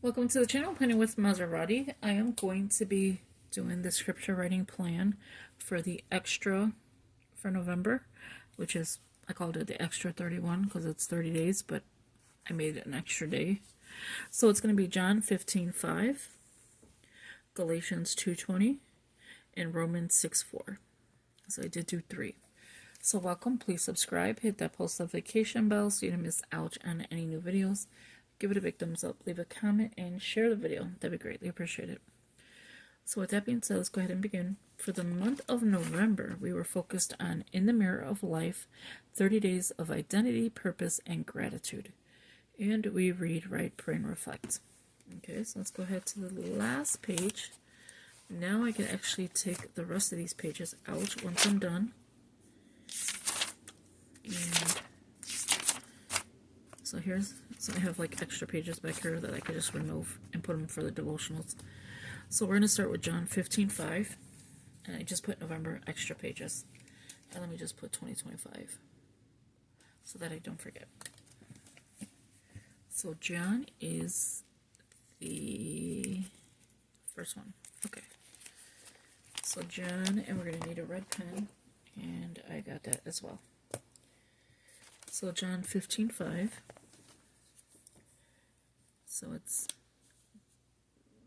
Welcome to the channel, Penny with Maserati. I am going to be doing the scripture writing plan for the extra for November, which is, I called it the extra 31 because it's 30 days, but I made it an extra day. So it's going to be John 15:5, Galatians 2:20, and Romans 6:4. So I did do 3. So welcome, please subscribe, hit that post notification bell so you don't miss out on any new videos. Give it a big thumbs up, leave a comment, and share the video. That'd be greatly appreciated. So with that being said, let's go ahead and begin. For the month of November, we were focused on In the Mirror of Life, 30 Days of Identity, Purpose, and Gratitude. And we read, write, pray, and reflect. Okay, so let's go ahead to the last page. Now I can actually take the rest of these pages out once I'm done. And so I have like extra pages back here that I could just remove and put them for the devotionals. So we're going to start with John 15:5, and I just put November extra pages. And let me just put 2025 so that I don't forget. So John is the first one. Okay. So John, and we're going to need a red pen, and I got that as well. So John 15:5. So it's,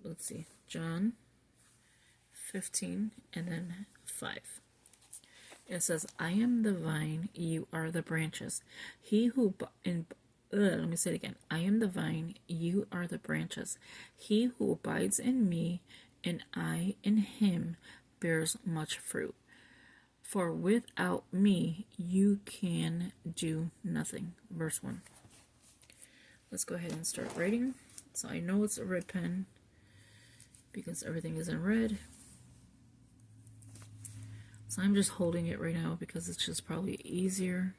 let's see, John 15 and then 5. It says, I am the vine, you are the branches. Let me say it again. I am the vine, you are the branches. He who abides in me and I in him bears much fruit. For without me, you can do nothing. Verse 1. Let's go ahead and start writing. So I know it's a red pen because everything is in red. So I'm just holding it right now because it's just probably easier.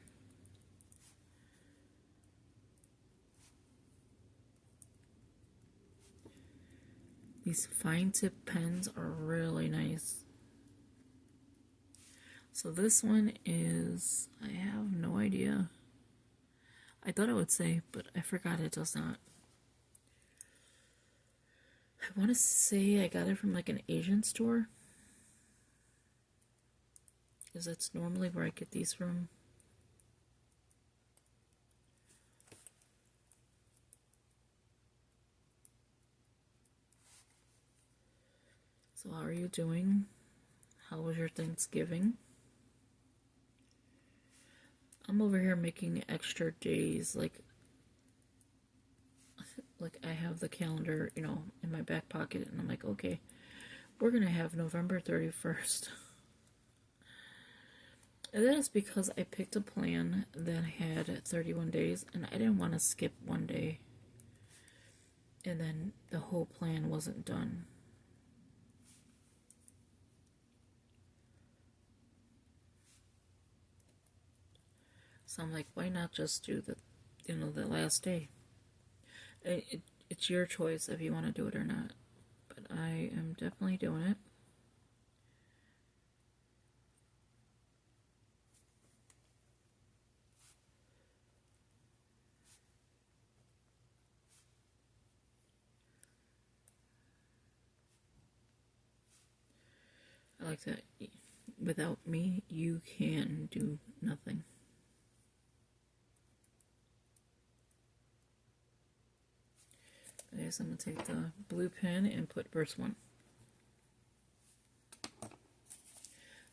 These fine tip pens are really nice. So this one is, I have no idea. I thought it would say, but I forgot it does not. I want to say I got it from like an Asian store, because that's normally where I get these from. So how are you doing? How was your Thanksgiving? I'm over here making extra days, like I have the calendar, in my back pocket, and I'm like, okay, we're gonna have November 31st. And that is because I picked a plan that had 31 days, and I didn't want to skip one day, and then the whole plan wasn't done. So I'm like, why not just do the last day? It's your choice if you want to do it or not. But I am definitely doing it. I like that. Without me, you can do nothing. Okay, so I'm going to take the blue pen and put verse 1.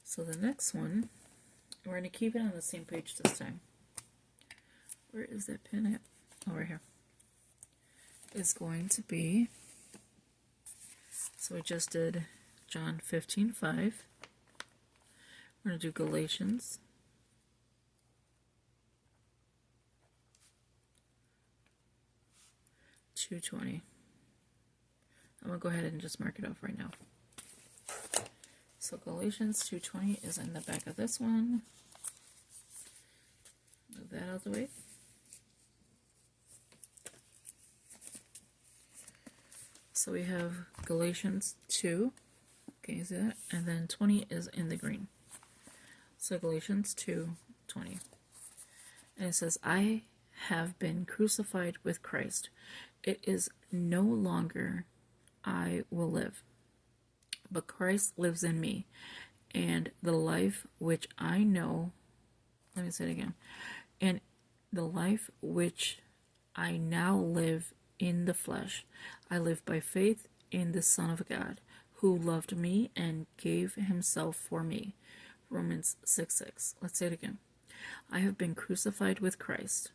So the next one, we're going to keep it on the same page this time. Where is that pen at? Oh, right here. It's going to be, so we just did John 15:5. We're going to do Galatians 2:20. I'm going to go ahead and just mark it off right now. So Galatians 2:20 is in the back of this one. Move that out of the way. So we have Galatians 2. Okay, is that? And then 20 is in the green. So Galatians 2:20. And it says, I have been crucified with Christ. It is no longer I will live, but Christ lives in me, and the life which I know, let me say it again, and the life which I now live in the flesh, I live by faith in the Son of God, who loved me and gave himself for me. Romans 6:6. Let's say it again. I have been crucified with Christ.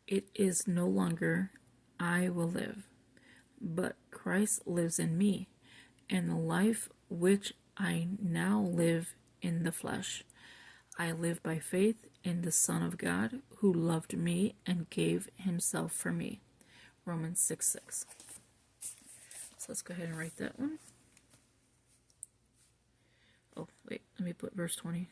It is no longer I will live, but Christ lives in me, and the life which I now live in the flesh, I live by faith in the Son of God, who loved me and gave himself for me. Romans 6:6. So let's go ahead and write that one. Oh, wait, let me put verse 20.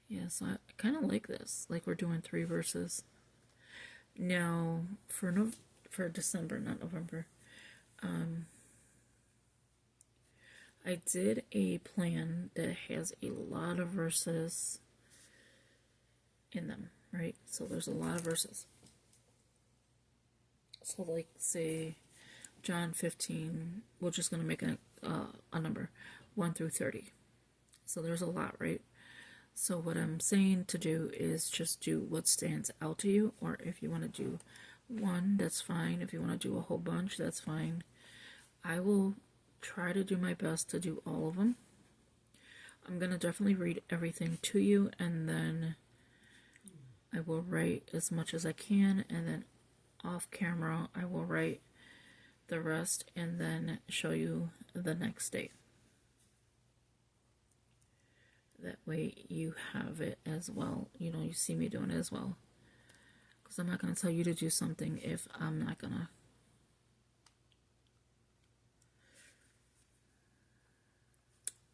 Yeah, so I kind of like this. Like we're doing 3 verses. Now, for December, not November, I did a plan that has a lot of verses in them, right? So there's a lot of verses. So like, say, John 15, we're just going to make a number, 1 through 30. So there's a lot, right? So what I'm saying to do is just do what stands out to you, or if you want to do one, that's fine. If you want to do a whole bunch, that's fine. I will try to do my best to do all of them. I'm going to definitely read everything to you, and then I will write as much as I can, and then off camera I will write the rest and then show you the next day. That way you have it as well. You know, you see me doing it as well. Because I'm not going to tell you to do something if I'm not going to.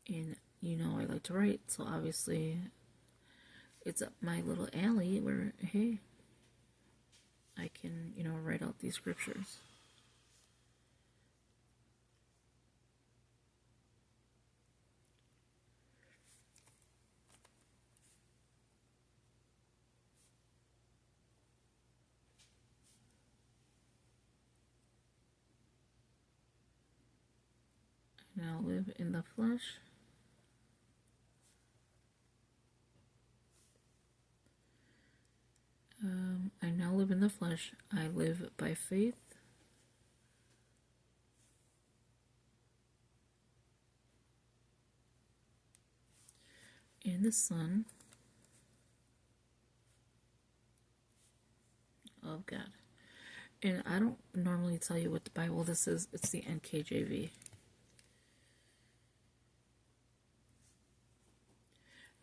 And you know I like to write, so obviously it's up my little alley where, hey, I can, you know, write out these scriptures. I now live in the flesh. I now live in the flesh. I live by faith in the Son of God. And I don't normally tell you what the Bible this is. It's the NKJV.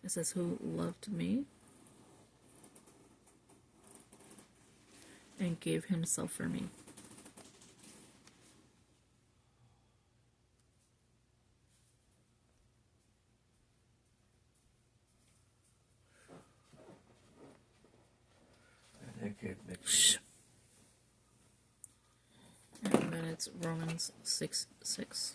It says, who loved me and gave himself for me. And then it's Romans 6:6.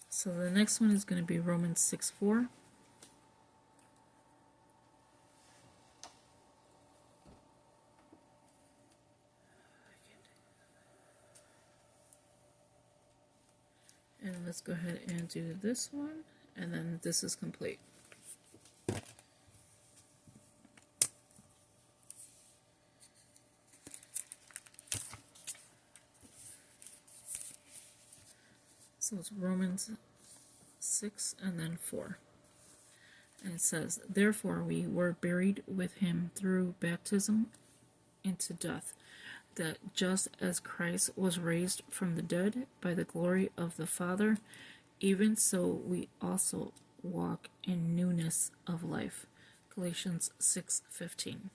So the next one is going to be Romans 6:4. And let's go ahead and do this one, and then this is complete. So it's Romans 6 and then 4. And it says, therefore we were buried with him through baptism into death, that just as Christ was raised from the dead by the glory of the Father, even so we also walk in newness of life. Galatians 6:15.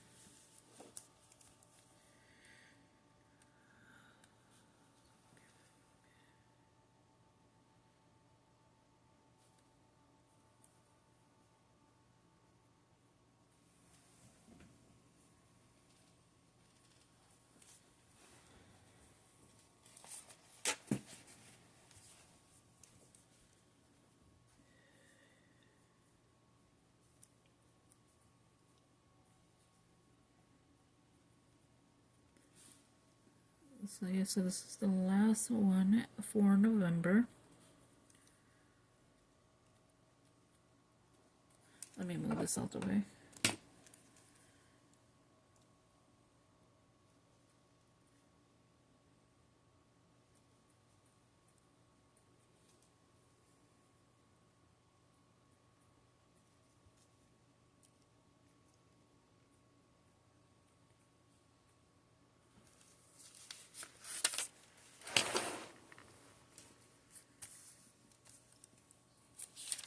So yeah, so this is the last one for November. Let me move this out the way.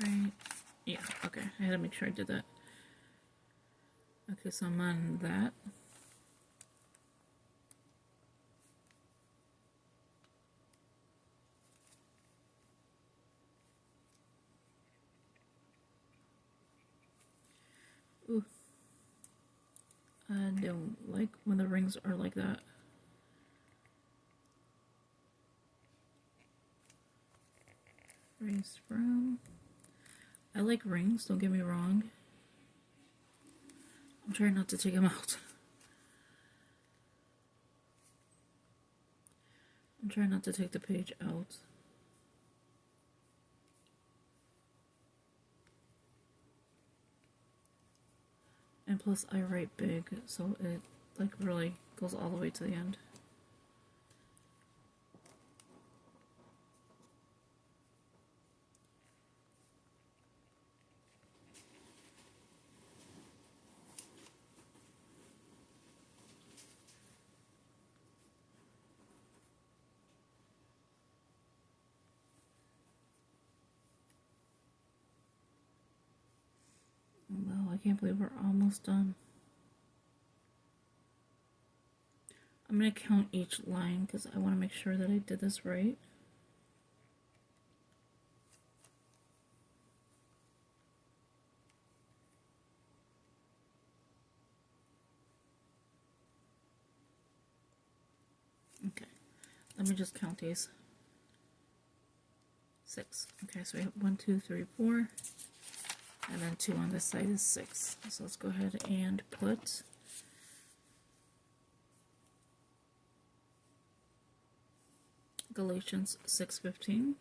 Right. Yeah, okay. I had to make sure I did that. Okay, so I'm on that. Ooh. I don't like when the rings are like that. Raise from. I like rings, don't get me wrong. I'm trying not to take them out. I'm trying not to take the page out. And plus I write big, so it like really goes all the way to the end. Wow, I can't believe we're almost done. I'm going to count each line because I want to make sure that I did this right. Okay, let me just count these. 6. Okay, so we have 1, 2, 3, 4. And then 2 on this side is 6. So let's go ahead and put Galatians 6:15.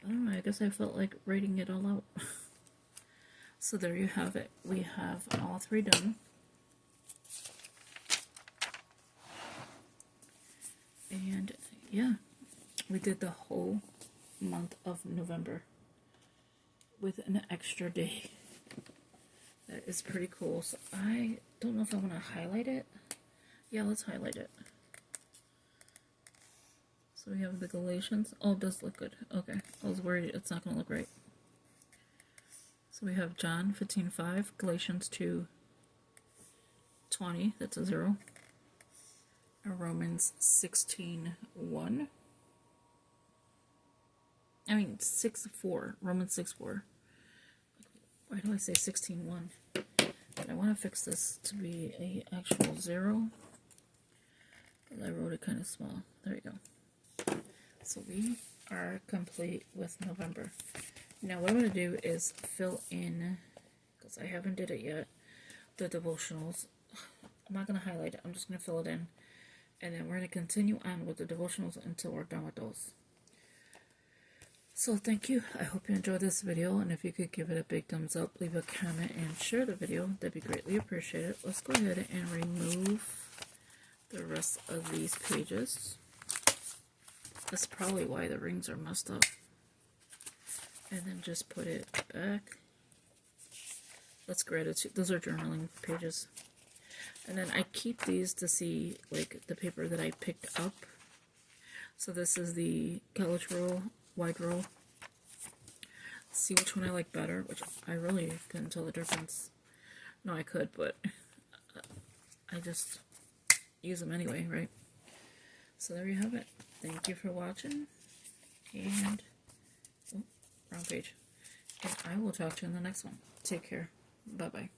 I don't know, I guess I felt like writing it all out. So there you have it. We have all 3 done. And yeah, we did the whole month of November with an extra day. That is pretty cool. So I don't know if I want to highlight it. Yeah, let's highlight it. So we have the Galatians. Oh, it does look good. Okay, I was worried it's not going to look right. So we have John 15:5, Galatians 2:20, that's a 0. And Romans 16:1. I mean 6:4. Romans 6:4. Why do I say 16:1? I want to fix this to be a actual 0. But I wrote it kind of small. There you go. So we are complete with November. Now what I'm going to do is fill in, because I haven't did it yet, the devotionals. I'm not going to highlight it. I'm just going to fill it in. And then we're going to continue on with the devotionals until we're done with those. So thank you. I hope you enjoyed this video. And if you could give it a big thumbs up, leave a comment, and share the video, that'd be greatly appreciated. Let's go ahead and remove the rest of these pages. That's probably why the rings are messed up. And then just put it back. That's gratitude. Those are journaling pages. And then I keep these to see like the paper that I picked up. So this is the college roll, wide roll. See which one I like better, which I really couldn't tell the difference. No, I could, but I just use them anyway, right? So there you have it. Thank you for watching. And, oh, wrong page. And I will talk to you in the next one. Take care. Bye-bye.